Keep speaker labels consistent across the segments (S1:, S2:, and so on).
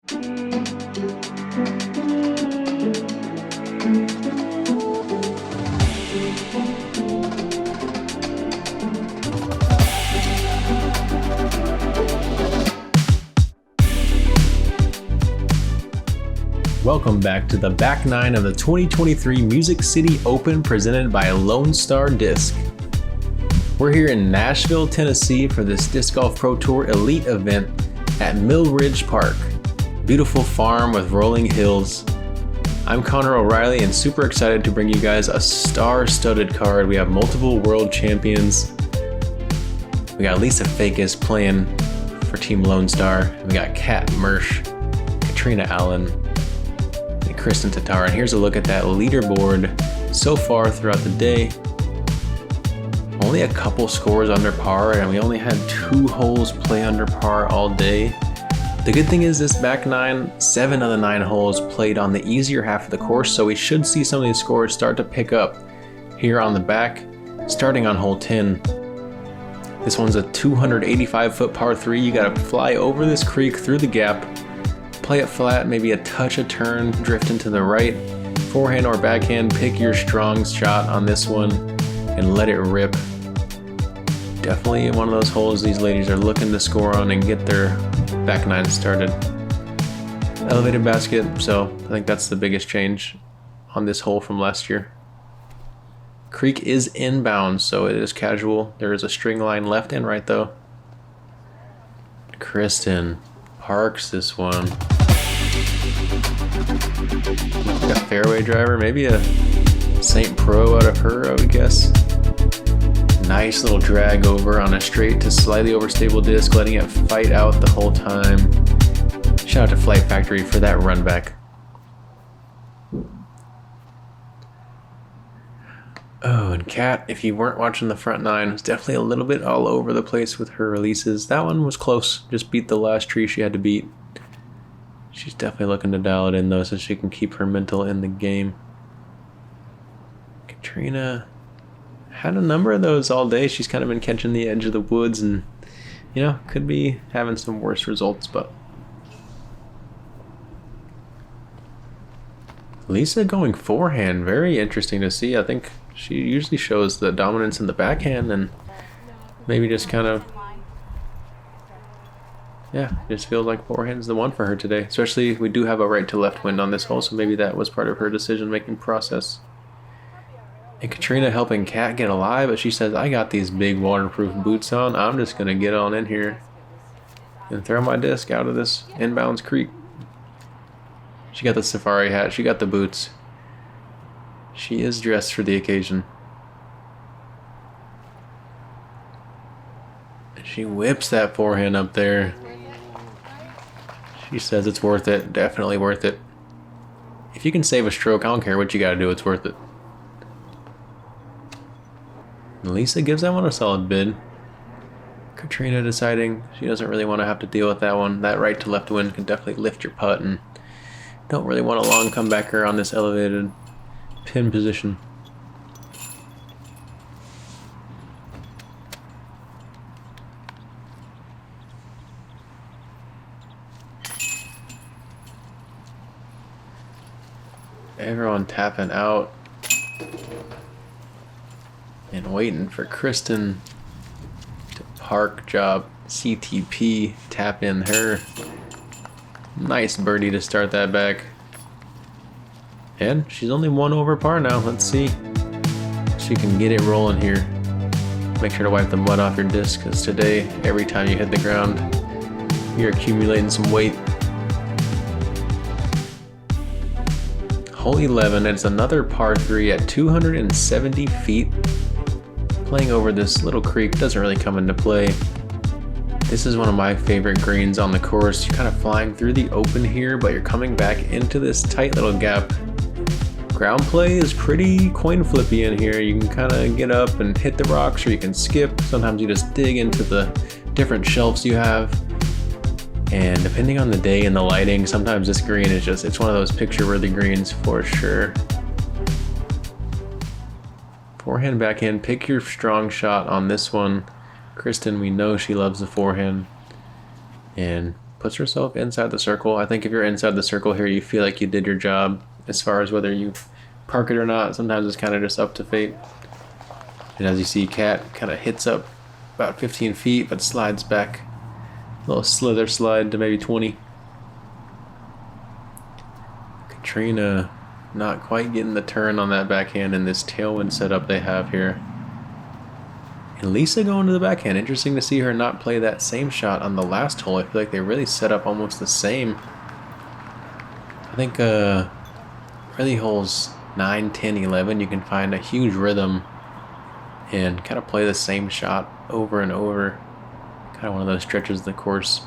S1: Welcome back to the back nine of the 2023 Music City Open presented by Lone Star Disc. We're here in Nashville, Tennessee for this Disc Golf Pro Tour Elite event at Mill Ridge Park. Beautiful farm with rolling hills. I'm Connor O'Reilly and super excited to bring you guys a star-studded card. We have multiple world champions. We got Lisa Fajkus playing for Team Lone Star. We got Mertsch, Catrina Allen, Kristin Tattar, and here's a look at that leaderboard so far throughout the day. Only a couple scores under par, and we only had 2 holes play under par all day. The good thing is this back nine, 7 of the 9 holes played on the easier half of the course, so we should see some of these scores start to pick up here on the back, starting on hole 10. This one's a 285-foot par 3. You gotta fly over this creek through the gap, play it flat, maybe a touch of turn, drifting to the right, forehand or backhand, pick your strong shot on this one and let it rip. Definitely one of those holes these ladies are looking to score on and get their back nine started. Elevated basket, so I think that's the biggest change on this hole from last year. Creek is inbound, so it is casual. There is a string line left and right though. Kristin parks this one. Like a fairway driver, maybe a St. Pro out of her, I would guess. Nice little drag over on a straight to slightly overstable disc, letting it fight out the whole time. Shout out to Flight Factory for that run back. Oh, and Kat, if you weren't watching the front nine, was definitely a little bit all over the place with her releases. That one was close, just beat the last tree she had to beat. She's definitely looking to dial it in though, so she can keep her mental in the game. Catrina had a number of those all day. She's kind of been catching the edge of the woods and, you know, could be having some worse results, but Lisa going forehand, very interesting to see. I think she usually shows the dominance in the backhand and maybe just kind of, yeah, just feels like forehand's the one for her today. Especially we do have a right to left wind on this hole, so maybe that was part of her decision-making process. And Catrina helping Kat get alive, but she says, I got these big waterproof boots on. I'm just going to get on in here and throw my disc out of this inbounds creek. She got the safari hat. She got the boots. She is dressed for the occasion. And she whips that forehand up there. She says it's worth it. Definitely worth it. If you can save a stroke, I don't care what you got to do. It's worth it. Lisa gives that one a solid bid. Catrina deciding she doesn't really want to have to deal with that one. That right to left wind can definitely lift your putt and don't really want a long comebacker on this elevated pin position. Everyone tapping out and waiting for Kristin to park job. CTP tap in her. Nice birdie to start that back. And she's only 1 over par now. Let's see if she can get it rolling here. Make sure to wipe the mud off your disc, because today, every time you hit the ground, you're accumulating some weight. Hole 11, it's another par 3 at 270 feet. Playing over this little creek doesn't really come into play. This is one of my favorite greens on the course. You're kind of flying through the open here, but you're coming back into this tight little gap. Ground play is pretty coin flippy in here. You can kind of get up and hit the rocks, or you can skip. Sometimes you just dig into the different shelves you have. And depending on the day and the lighting, sometimes this green is just, it's one of those picture-worthy greens for sure. Forehand, backhand, pick your strong shot on this one. Kristin, we know she loves the forehand. And puts herself inside the circle. I think if you're inside the circle here, you feel like you did your job. As far as whether you park it or not, sometimes it's kind of just up to fate. And as you see, Cat kind of hits up about 15 feet, but slides back. A little slither slide to maybe 20. Catrina not quite getting the turn on that backhand in this tailwind setup they have here. And Lisa going to the backhand. Interesting to see her not play that same shot on the last hole. I feel like they really set up almost the same. I think really holes 9, 10, 11, you can find a huge rhythm and kind of play the same shot over and over. Kind of one of those stretches of the course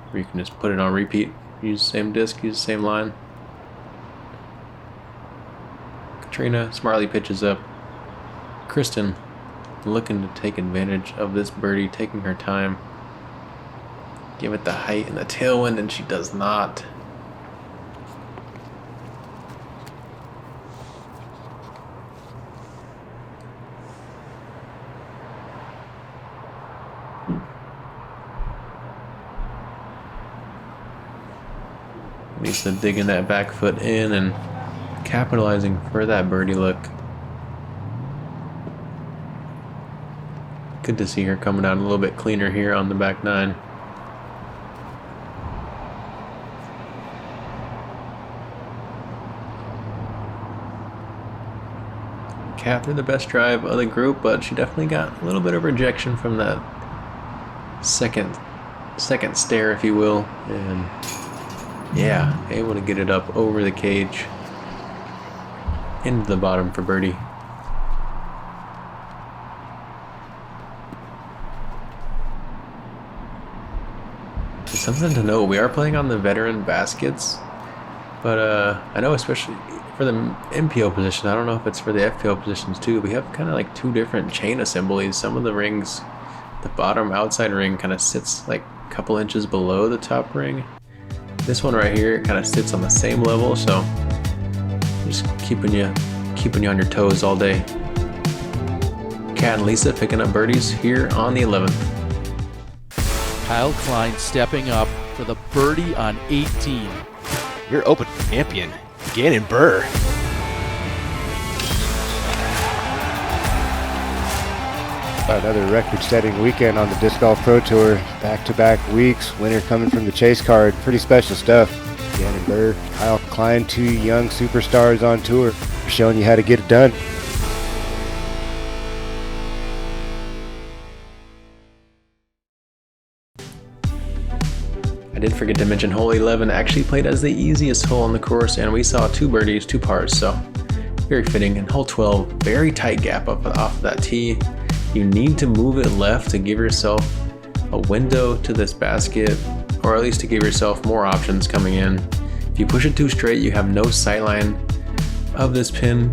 S1: where you can just put it on repeat. Use the same disc, use the same line. Catrina smartly pitches up. Kristin looking to take advantage of this birdie, taking her time. Give it the height and the tailwind, and she does not. Lisa digging that back foot in and capitalizing for that birdie look. Good to see her coming out a little bit cleaner here on the back nine. Cat threw the best drive of the group, but she definitely got a little bit of rejection from that second stair, if you will, and yeah, able to get it up over the cage into the bottom for birdie. Something to know, we are playing on the veteran baskets, but I know especially for the MPO position, I don't know if it's for the FPO positions too, we have kind of like two different chain assemblies. Some of the rings, the bottom outside ring kind of sits like a couple inches below the top ring. This one right here kind of sits on the same level, so just keeping you on your toes all day. Cat and Lisa picking up birdies here on the 11th.
S2: Kyle Klein stepping up for the birdie on 18.
S3: Your Open champion, Gannon Burr. Another record-setting weekend on the Disc Golf Pro Tour. Back-to-back weeks. Winner coming from the chase card. Pretty special stuff. Gannon Burr, Kyle Klein, two young superstars on tour, showing you how to get it done.
S1: I did forget to mention hole 11 actually played as the easiest hole on the course, and we saw two birdies, two pars, so very fitting. And hole 12, very tight gap up off of that tee. You need to move it left to give yourself a window to this basket, or at least to give yourself more options coming in. If you push it too straight, you have no sight line of this pin,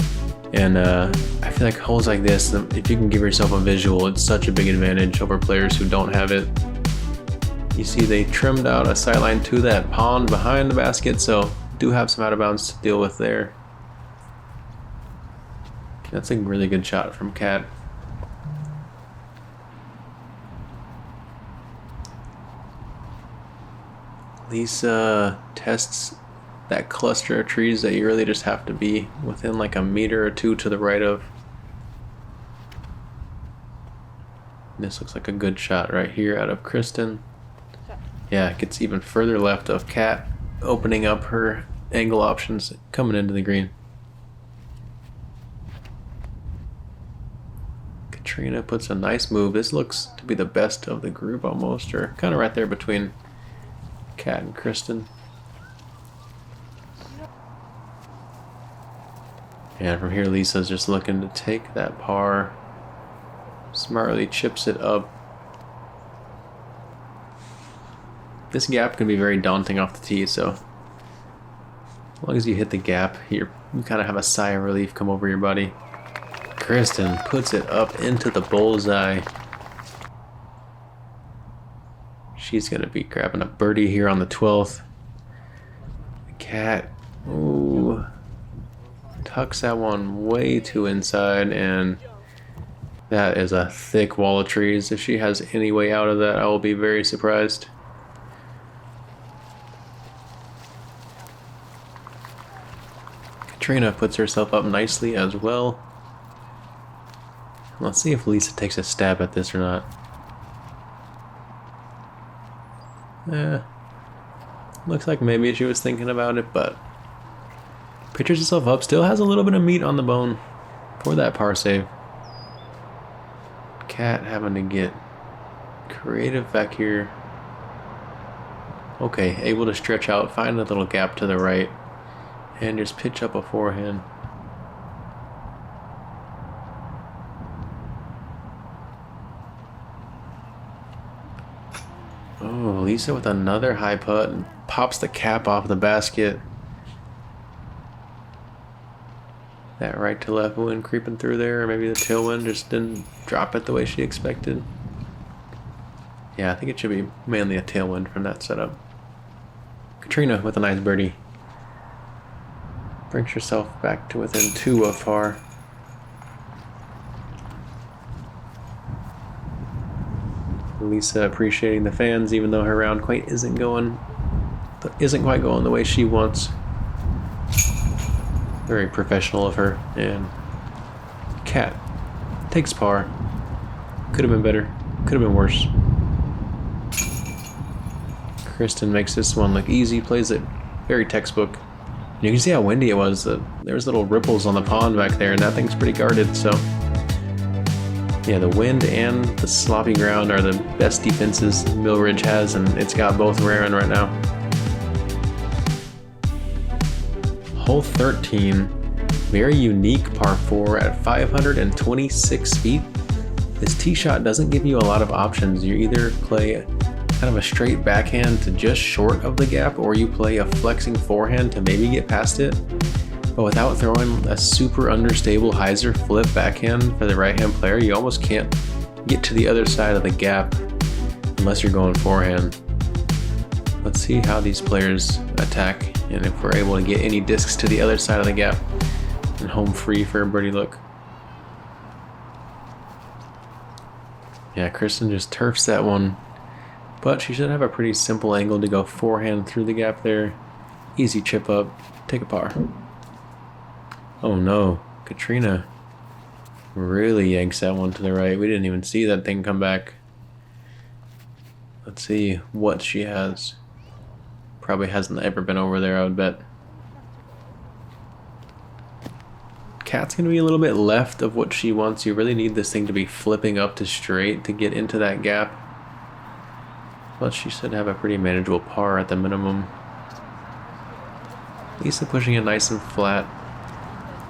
S1: and I feel like holes like this, if you can give yourself a visual, it's such a big advantage over players who don't have it. You see they trimmed out a sight line to that pond behind the basket, so do have some out of bounds to deal with there. That's a really good shot from Cat. Lisa tests that cluster of trees that you really just have to be within like a meter or two to the right of. This looks like a good shot right here out of Kristin. Yeah, it gets even further left of Cat, opening up her angle options coming into the green. Catrina puts a nice move. This looks to be the best of the group almost, or kind of right there between Cat and Kristin. And from here, Lisa's just looking to take that par. Smartly chips it up. This gap can be very daunting off the tee, so as long as you hit the gap, you kind of have a sigh of relief come over your body. Kristin puts it up into the bullseye. She's going to be grabbing a birdie here on the 12th. Cat, ooh, tucks that one way too inside, and That is a thick wall of trees. If she has any way out of that, I will be very surprised. Catrina puts herself up nicely as well. Let's see if Lisa takes a stab at this or not. Looks like maybe she was thinking about it, but pitches herself up. Still has a little bit of meat on the bone for that par save. Cat having to get creative back here. Okay, able to stretch out, find a little gap to the right, and just pitch up a forehand. Oh, Lisa with another high putt and pops the cap off the basket. That right to left wind creeping through there, or maybe the tailwind just didn't drop it the way she expected. Yeah, I think it should be mainly a tailwind from that setup. Catrina with a nice birdie. Brings herself back to within 2 of par. Lisa appreciating the fans, even though her round quite isn't quite going the way she wants. Very professional of her. And Cat takes par. Could have been better. Could have been worse. Kristin makes this one look easy. Plays it very textbook. You can see how windy it was. There's little ripples on the pond back there, and that thing's pretty guarded. So yeah, the wind and the sloppy ground are the best defenses Millridge has, and it's got both raring right now. Hole 13, very unique par 4 at 526 feet. This tee shot doesn't give you a lot of options. You either play kind of a straight backhand to just short of the gap, or you play a flexing forehand to maybe get past it. But without throwing a super understable hyzer flip backhand for the right-hand player, you almost can't get to the other side of the gap unless you're going forehand. Let's see how these players attack, and if we're able to get any discs to the other side of the gap and home free for a birdie look. Yeah, Kristin just turfs that one, but she should have a pretty simple angle to go forehand through the gap there. Easy chip up, take a par. Oh no, Catrina really yanks that one to the right. We didn't even see that thing come back. Let's see what she has. Probably hasn't ever been over there, I would bet. Cat's gonna be a little bit left of what she wants. You really need this thing to be flipping up to straight to get into that gap. But she should have a pretty manageable par at the minimum. Lisa pushing it nice and flat.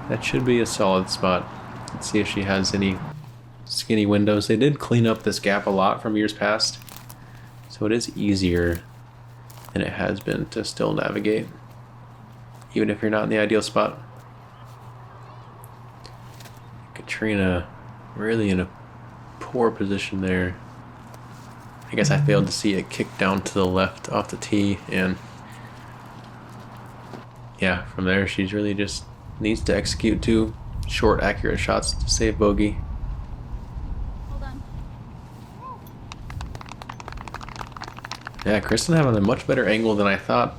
S1: That should be a solid spot. Let's see if she has any skinny windows. They did clean up this gap a lot from years past, so it is easier than it has been to still navigate, even if you're not in the ideal spot. Catrina really in a poor position there. I guess I failed to see it kick down to the left off the tee, and yeah, from there she's really just needs to execute 2 short, accurate shots to save bogey.
S4: Hold on.
S1: Yeah, Kristin having a much better angle than I thought.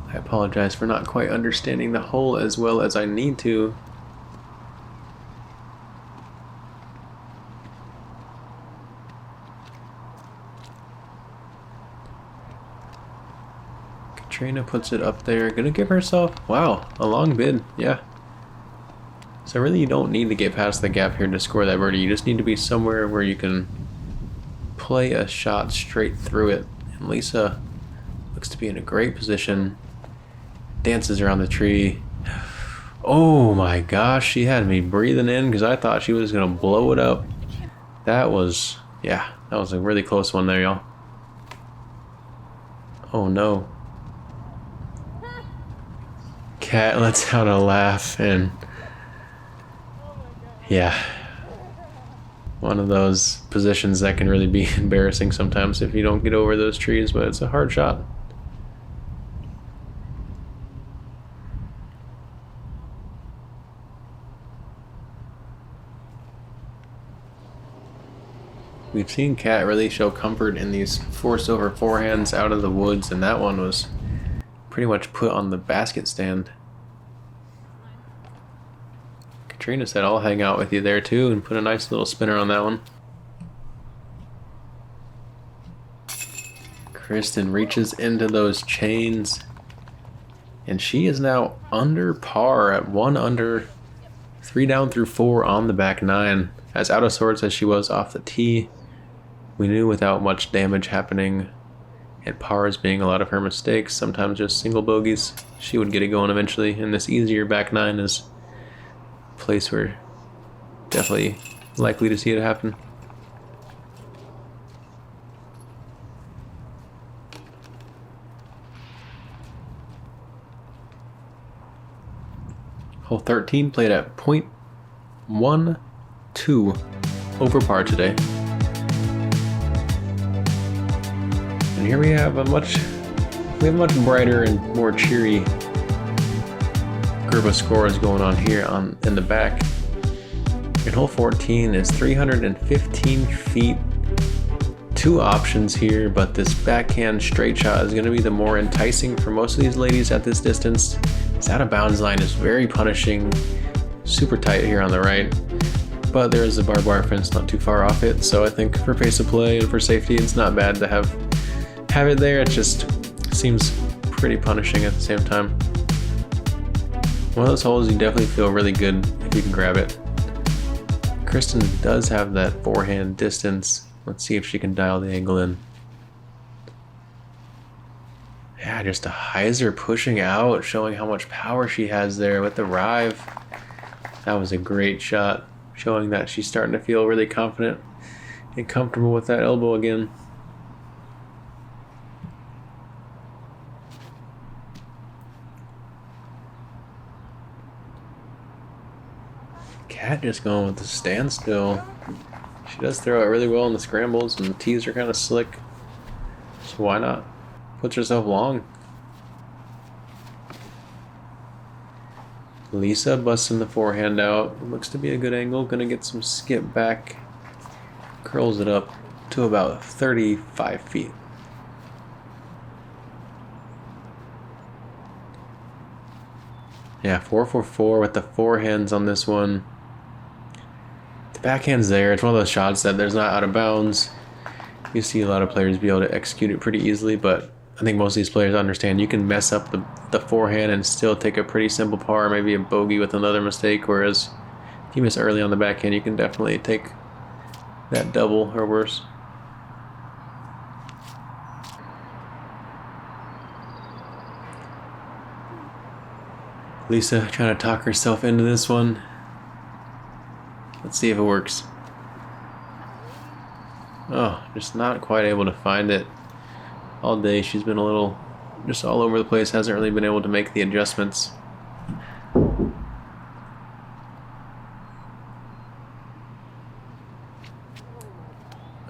S1: I apologize for not quite understanding the hole as well as I need to. Catrina puts it up there. Gonna give herself, wow, a long bid. Yeah. So really you don't need to get past the gap here to score that birdie. You just need to be somewhere where you can play a shot straight through it. And Lisa looks to be in a great position. Dances around the tree. Oh my gosh, she had me breathing in because I thought she was gonna blow it up. That was, yeah, that was a really close one there, y'all. Oh no. Cat lets out a laugh, and yeah, one of those positions that can really be embarrassing sometimes if you don't get over those trees, but it's a hard shot. We've seen Cat really show comfort in these forced over forehands out of the woods, and that one was pretty much put on the basket stand. Catrina said, I'll hang out with you there too, and put a nice little spinner on that one. Kristin reaches into those chains, and she is now under par at 1 under, 3 down through 4 on the back 9. As out of sorts as she was off the tee, we knew without much damage happening and pars being a lot of her mistakes, sometimes just single bogeys, she would get it going eventually, and this easier back 9 is a place where definitely likely to see it happen. Hole 13 played at .12 over par today. And here we have a much brighter and more cheery group of scores going on here in the back. And hole 14 is 315 feet. 2 options here, but this backhand straight shot is going to be the more enticing for most of these ladies at this distance. This out of bounds line is very punishing, super tight here on the right, but there is a barbed wire fence not too far off it, so I think for pace of play and for safety, it's not bad to have it there. It just seems pretty punishing at the same time. One of those holes you definitely feel really good if you can grab it. Kristin does have that forehand distance. Let's see if she can dial the angle in. Yeah, just a hyzer pushing out, showing how much power she has there with the Dryv. That was a great shot, showing that she's starting to feel really confident and comfortable with that elbow again. Cat just going with the standstill. She does throw it really well in the scrambles, and the tees are kind of slick, so why not? Puts herself long. Lisa busting the forehand out. Looks to be a good angle. Gonna get some skip back. Curls it up to about 35 feet. Yeah, 4-4-4 with the forehands on this one. The backhand's there. It's one of those shots that there's not out of bounds. You see a lot of players be able to execute it pretty easily, but I think most of these players understand you can mess up the forehand and still take a pretty simple par, maybe a bogey with another mistake, whereas if you miss early on the backhand, you can definitely take that double or worse. Lisa trying to talk herself into this one. Let's see if it works. Oh, just not quite able to find it. All day she's been a little just all over the place, hasn't really been able to make the adjustments.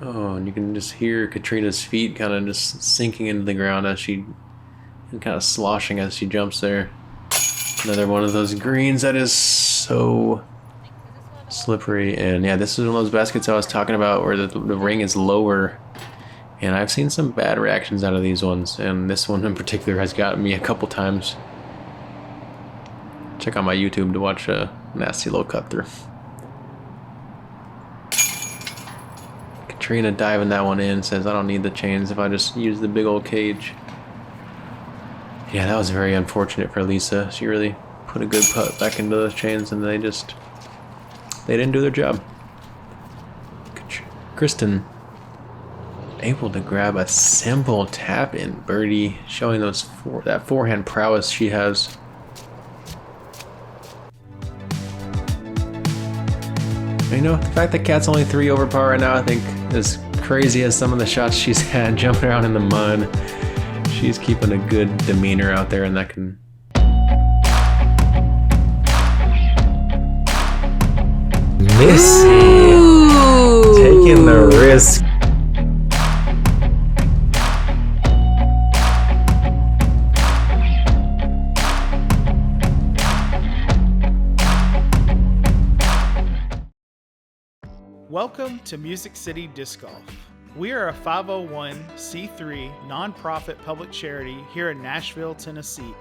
S1: Oh, and you can just hear Catrina's feet kind of just sinking into the ground as and kind of sloshing as she jumps there. Another one of those greens that is so slippery. And yeah, this is one of those baskets I was talking about where the ring is lower. And I've seen some bad reactions out of these ones, and this one in particular has gotten me a couple times. Check out my YouTube to watch a nasty little cut through. Catrina diving that one in, says I don't need the chains if I just use the big old cage. Yeah, that was very unfortunate for Lisa. She really put a good putt back into those chains, and they didn't do their job. Kristin able to grab a simple tap in birdie, showing that forehand prowess she has. You know, the fact that Cat's only 3 over par right now, I think, as crazy as some of the shots she's had jumping around in the mud, she's keeping a good demeanor out there, and that can.
S5: Missy taking the risk.
S6: Welcome to Music City Disc Golf. We are a 501c3 nonprofit public charity here in Nashville, Tennessee.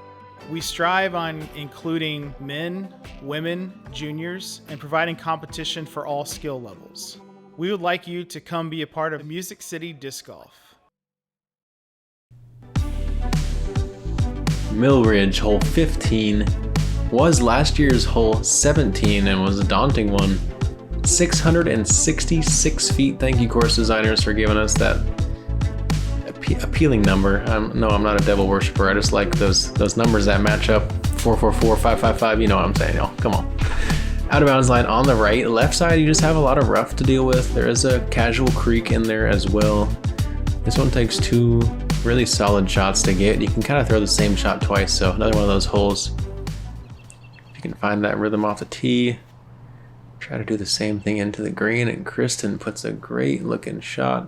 S6: We strive on including men, women, juniors, and providing competition for all skill levels. We would like you to come be a part of Music City Disc Golf.
S1: Millridge, hole 15, was last year's hole 17 and was a daunting one. 666 feet. Thank you, course designers, for giving us that appealing number. No, I'm not a devil worshiper. I just like those numbers that match up. 444, 555. You know what I'm saying, y'all. Come on. Out of bounds line on the right. Left side, you just have a lot of rough to deal with. There is a casual creek in there as well. This one takes 2 really solid shots to get. You can kind of throw the same shot twice, so another one of those holes. If you can find that rhythm off the tee, try to do the same thing into the green, and Kristin puts a great looking shot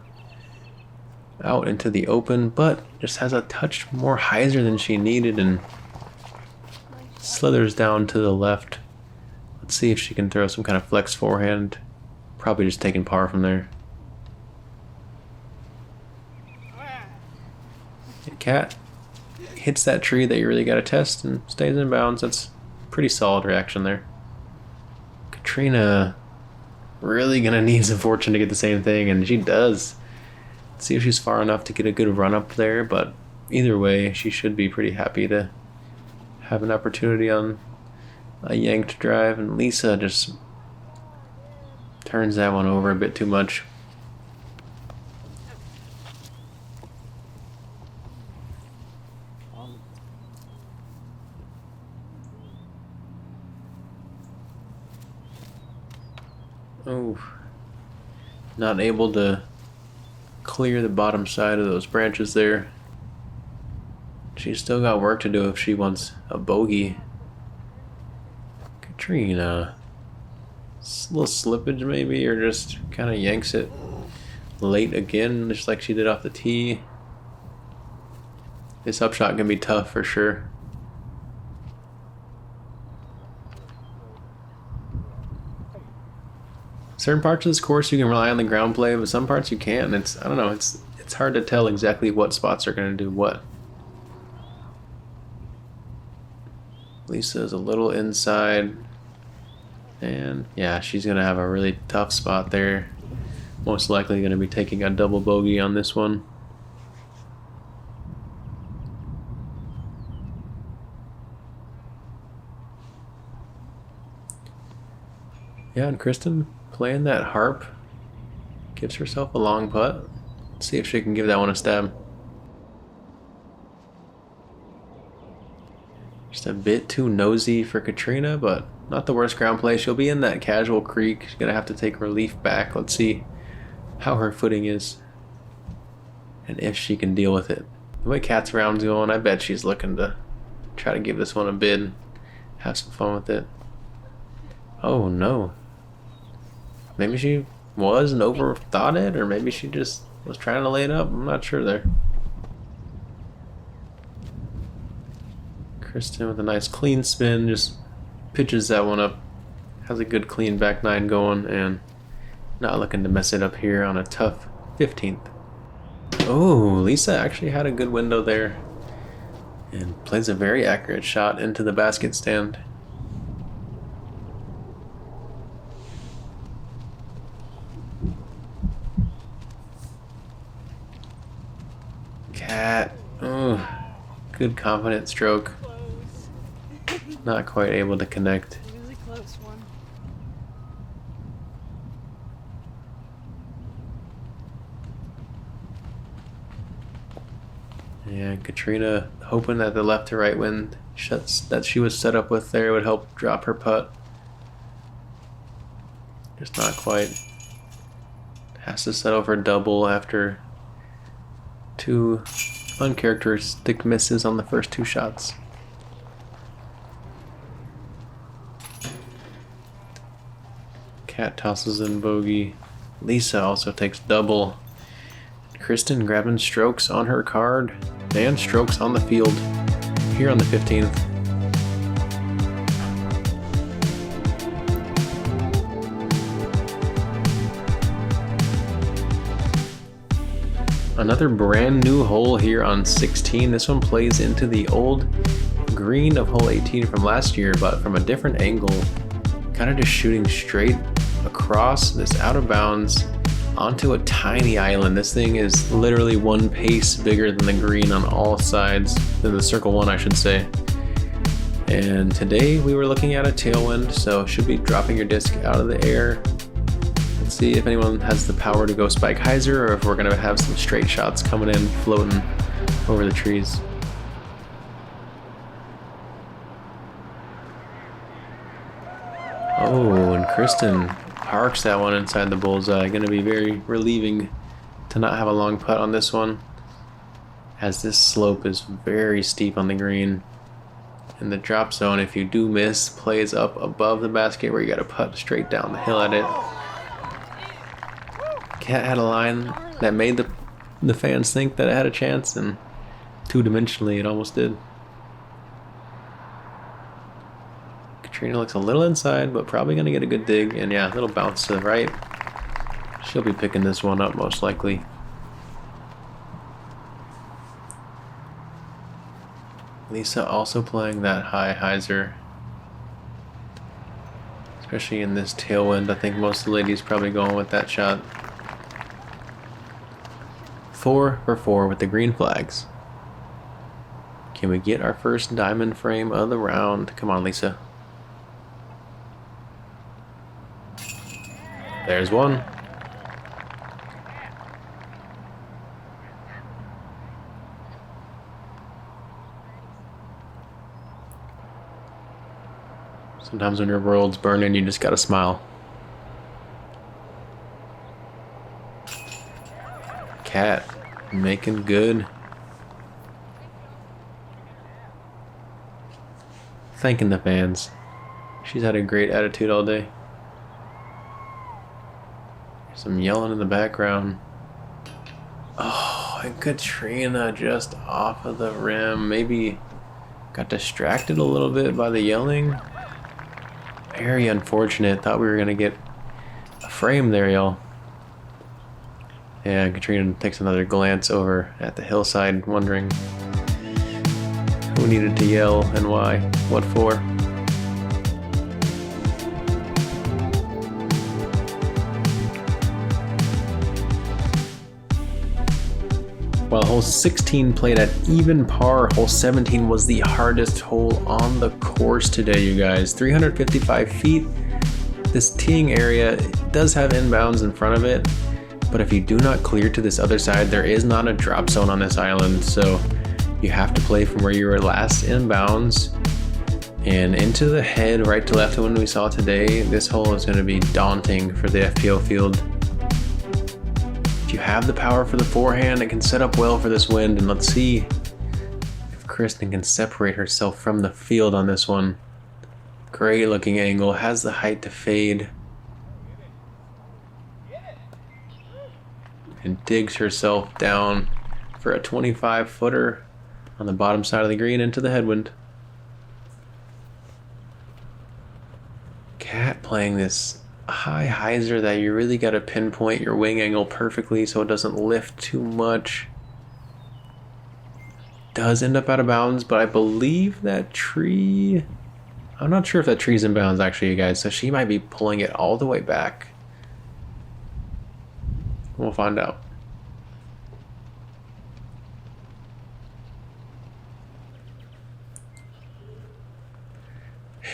S1: out into the open, but just has a touch more hyzer than she needed and slithers down to the left. Let's see if she can throw some kind of flex forehand. Probably just taking par from there. Cat hits that tree that you really got to test and stays in bounds. That's pretty solid reaction there. Catrina really gonna need some fortune to get the same thing, and she does. Let's see if she's far enough to get a good run up there, but either way, she should be pretty happy to have an opportunity on a yanked drive, and Lisa just turns that one over a bit too much. Oh, not able to clear the bottom side of those branches there. She's still got work to do if she wants a bogey. Catrina, a little slippage maybe, or just kind of yanks it late again, just like she did off the tee. This upshot can be tough for sure. Certain parts of this course you can rely on the ground play, but some parts you can't. I don't know, it's hard to tell exactly what spots are going to do what. Lisa's a little inside, and yeah, she's going to have a really tough spot there. Most likely going to be taking a double bogey on this one. Yeah, and Kristin playing that harp, gives herself a long putt. Let's see if she can give that one a stab. Just a bit too nosy for Catrina, but not the worst ground play. She'll be in that casual creek. She's gonna have to take relief back. Let's see how her footing is and if she can deal with it. The way Cat's round's going, I bet she's looking to try to give this one a bid, have some fun with it. Oh no. Maybe she was and overthought it, or maybe she just was trying to lay it up. I'm not sure there. Kristin with a nice clean spin, just pitches that one up. Has a good clean back nine going, and not looking to mess it up here on a tough 15th. Oh, Lisa actually had a good window there and plays a very accurate shot into the basket stand. Cat, oh, good confident stroke. Not quite able to connect.
S4: Really close one.
S1: Yeah, Catrina hoping that the left to right wind shots that she was set up with there would help drop her putt. Just not quite. Has to settle for double after 2 uncharacteristic misses on the first 2 shots. Cat tosses in bogey. Lisa also takes double. Kristin grabbing strokes on her card and strokes on the field here on the 15th. Another brand new hole here on 16. This one plays into the old green of hole 18 from last year, but from a different angle. Kind of just shooting straight across this out of bounds onto a tiny island. This thing is literally one pace bigger than the green on all sides, than the circle one, I should say. And today we were looking at a tailwind, so should be dropping your disc out of the air. Let's see if anyone has the power to go spike hyzer, or if we're gonna have some straight shots coming in, floating over the trees. Oh, and Kristin parks that one inside the bullseye. Gonna be very relieving to not have a long putt on this one, as this slope is very steep on the green. And the drop zone, if you do miss, plays up above the basket where you gotta putt straight down the hill at it. Cat had a line that made the fans think that it had a chance, and two-dimensionally it almost did. Catrina looks a little inside, but probably gonna get a good dig, and yeah, a little bounce to the right. She'll be picking this one up most likely. Lisa also playing that high hyzer, especially in this tailwind. I think most of the ladies probably going with that shot. 4 for 4 with the green flags. Can we get our first diamond frame of the round? Come on, Lisa. There's one. Sometimes when your world's burning, you just gotta smile. Cat making good. Thanking the fans. She's had a great attitude all day. Some yelling in the background. Oh, and Catrina just off of the rim. Maybe got distracted a little bit by the yelling. Very unfortunate. Thought we were gonna get a frame there, y'all. Yeah, Catrina takes another glance over at the hillside, wondering who needed to yell and why, what for. While hole 16 played at even par, hole 17 was the hardest hole on the course today, you guys. 355 feet. This teeing area does have inbounds in front of it, but if you do not clear to this other side, there is not a drop zone on this island, so you have to play from where you were last inbounds and into the head, right to left. When we saw today, this hole is going to be daunting for the FPO field. If you have the power for the forehand, it can set up well for this wind, and let's see if Kristin can separate herself from the field on this one. Great looking angle, has the height to fade, and digs herself down for a 25 footer on the bottom side of the green into the headwind. Cat playing this high hyzer that you really got to pinpoint your wing angle perfectly so it doesn't lift too much. Does end up out of bounds, but I believe that tree, I'm not sure if that tree's in bounds actually, you guys, so she might be pulling it all the way back. We'll find out.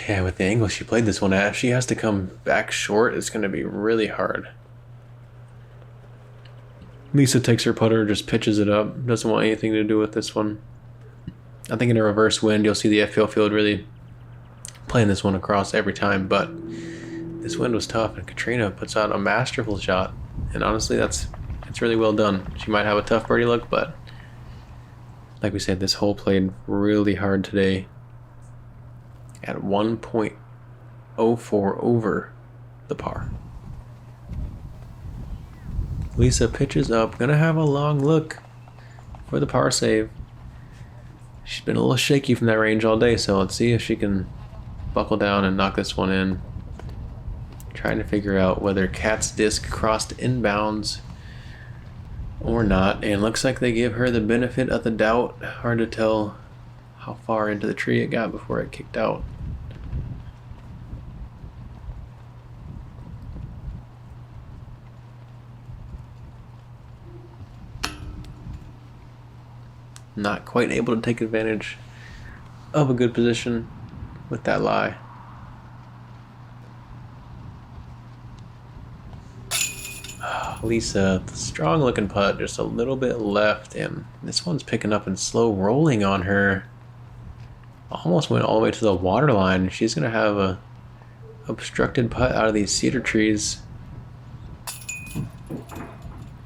S1: Yeah, with the angle she played this one at, if she has to come back short, it's going to be really hard. Lisa takes her putter, just pitches it up. Doesn't want anything to do with this one. I think in a reverse wind, you'll see the FPO field really playing this one across every time, but this wind was tough, and Catrina puts out a masterful shot. And honestly, it's really well done. She might have a tough birdie look, but like we said, this hole played really hard today at 1.04 over the par. Lisa pitches up, gonna have a long look for the par save. She's been a little shaky from that range all day, so let's see if she can buckle down and knock this one in. Trying to figure out whether Cat's disc crossed inbounds Or not, and looks like they give her the benefit of the doubt. Hard to tell how far into the tree it got before it kicked out. Not quite able to take advantage of a good position with that lie. Lisa, strong looking putt, just a little bit left, and this one's picking up and slow rolling on her. Almost went all the way to the water line. She's gonna have a obstructed putt out of these cedar trees.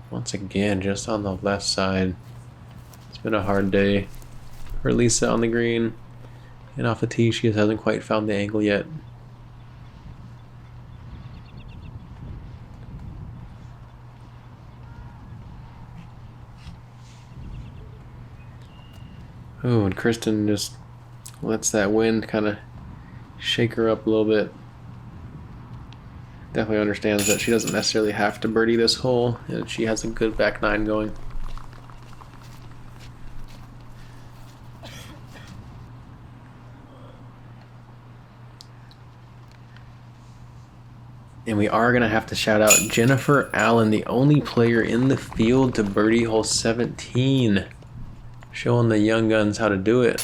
S1: Once again, just on the left side. It's been a hard day for Lisa on the green, and off the tee she just hasn't quite found the angle yet. Oh, and Kristin just lets that wind kind of shake her up a little bit. Definitely understands that she doesn't necessarily have to birdie this hole, and she has a good back nine going. And we are going to have to shout out Jennifer Allen, the only player in the field to birdie hole 17. Showing the young guns how to do it.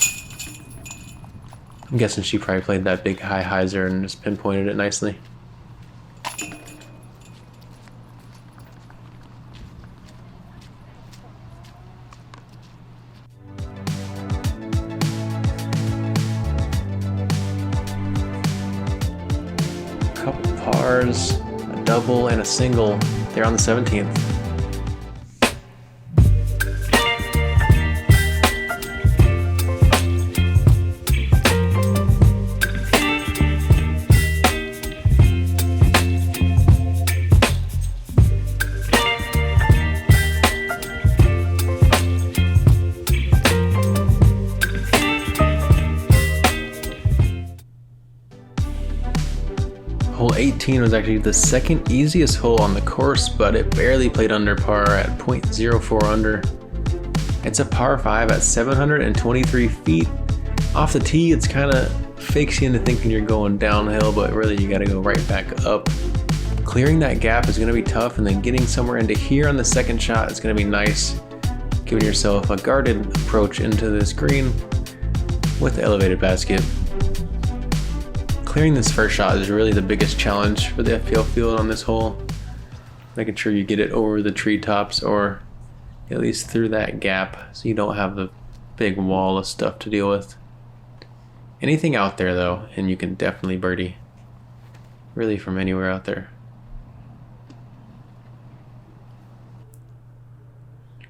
S1: I'm guessing she probably played that big high hyzer and just pinpointed it nicely. Couple pars, a double, and a single there on the 17th. Hole 18 was actually the second easiest hole on the course, but it barely played under par at 0.04 under. It's a par 5 at 723 feet. Off the tee, it's kind of fakes you into thinking you're going downhill, but really you got to go right back up. Clearing that gap is going to be tough, and then getting somewhere into here on the second shot is going to be nice. Giving yourself a guarded approach into this green with the elevated basket. Clearing this first shot is really the biggest challenge for the FPO field on this hole. Making sure you get it over the treetops or at least through that gap so you don't have the big wall of stuff to deal with. Anything out there though, and you can definitely birdie. Really from anywhere out there.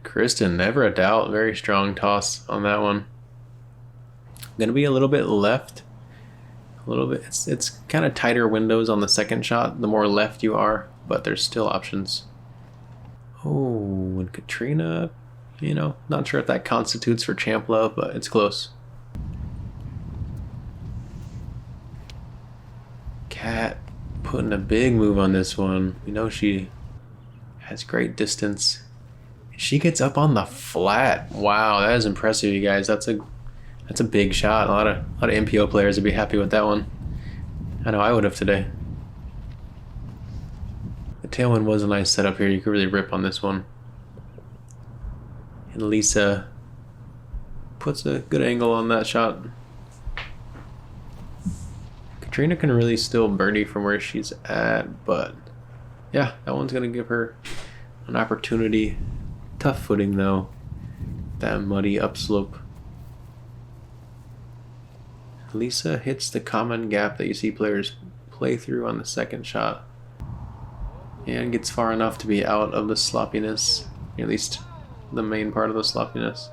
S1: Kristin, never a doubt, very strong toss on that one. Gonna be a little bit left. A little bit, it's kind of tighter windows on the second shot the more left you are, but there's still options. Oh, and Catrina, you know, not sure if that constitutes for champ love, but it's close. Cat putting a big move on this one. We know she has great distance. She gets up on the flat. Wow, that is impressive, you guys. That's a big shot. A lot of MPO players would be happy with that one. I know I would have today. The tailwind was a nice setup here. You could really rip on this one. And Lisa puts a good angle on that shot. Catrina can really still birdie from where she's at, but yeah, that one's gonna give her an opportunity. Tough footing though. That muddy upslope. Lisa hits the common gap that you see players play through on the second shot and gets far enough to be out of the sloppiness, at least the main part of the sloppiness.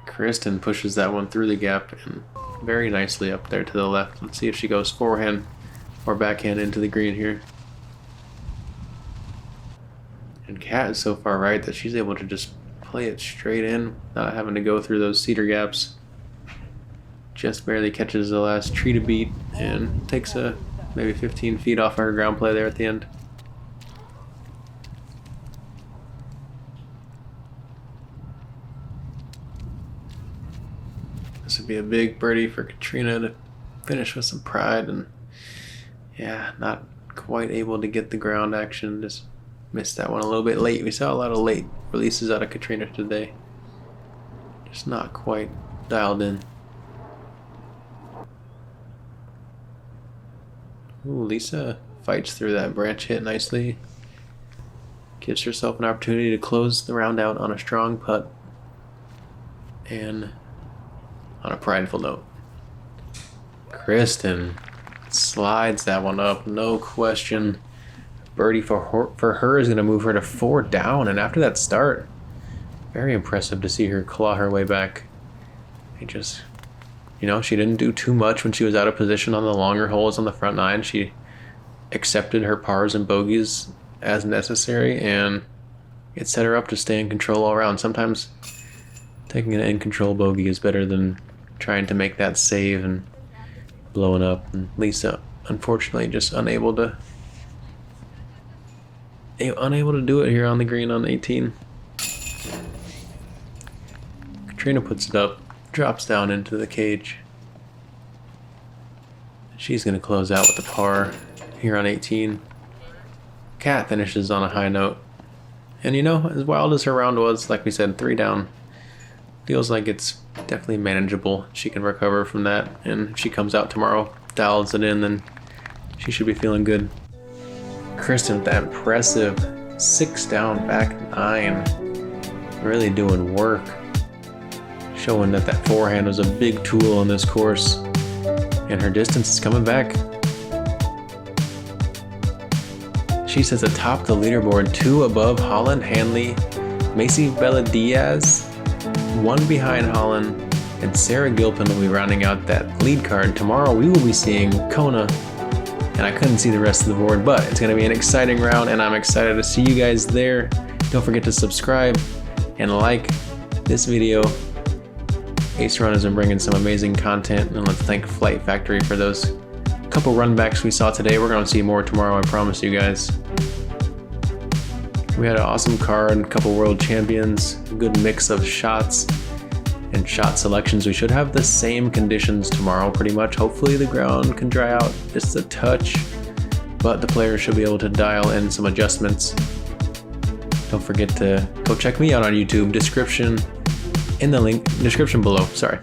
S1: Kristin pushes that one through the gap and very nicely up there to the left. Let's see if she goes forehand or backhand into the green here. And Kat is so far right that she's able to just play it straight in, not having to go through those cedar gaps. Just barely catches the last tree to beat and takes maybe 15 feet off her ground play there at the end. would be a big birdie for Catrina to finish with some pride, and yeah, not quite able to get the ground action. Just missed that one a little bit late. We saw a lot of late releases out of Catrina today. Just not quite dialed in. Ooh, Lisa fights through that branch hit nicely. Gives herself an opportunity to close the round out on a strong putt and on a prideful note. Kristin slides that one up, no question. Birdie for her is going to move her to 4 down, and after that start, very impressive to see her claw her way back. It just, you know, she didn't do too much when she was out of position on the longer holes on the front 9. She accepted her pars and bogeys as necessary, and it set her up to stay in control all around. Sometimes taking an in-control bogey is better than trying to make that save and blowing up. And Lisa, unfortunately, just unable to do it here on the green on 18. Catrina puts it up, drops down into the cage. She's going to close out with a par here on 18. Cat finishes on a high note. And you know, as wild as her round was, like we said, 3 down, feels like it's definitely manageable. She can recover from that, and if she comes out tomorrow, dials it in, then she should be feeling good. Kristin with that impressive 6 down back 9. Really doing work. Showing that forehand was a big tool on this course. And her distance is coming back. She sits atop the leaderboard, 2 above Holland, Hanley, Macy Bella Diaz, 1 behind Holland, and Sarah Gilpin will be rounding out that lead card. Tomorrow we will be seeing Kona, and I couldn't see the rest of the board, but it's going to be an exciting round, and I'm excited to see you guys there. Don't forget to subscribe and like this video. Ace Run has been bringing some amazing content, and let's thank Flight Factory for those couple run backs we saw today. We're going to see more tomorrow, I promise you guys. We had an awesome card, a couple world champions, a good mix of shots and shot selections. We should have the same conditions tomorrow pretty much. Hopefully the ground can dry out just a touch, but the players should be able to dial in some adjustments. Don't forget to go check me out on YouTube. Description in the link description below. Sorry.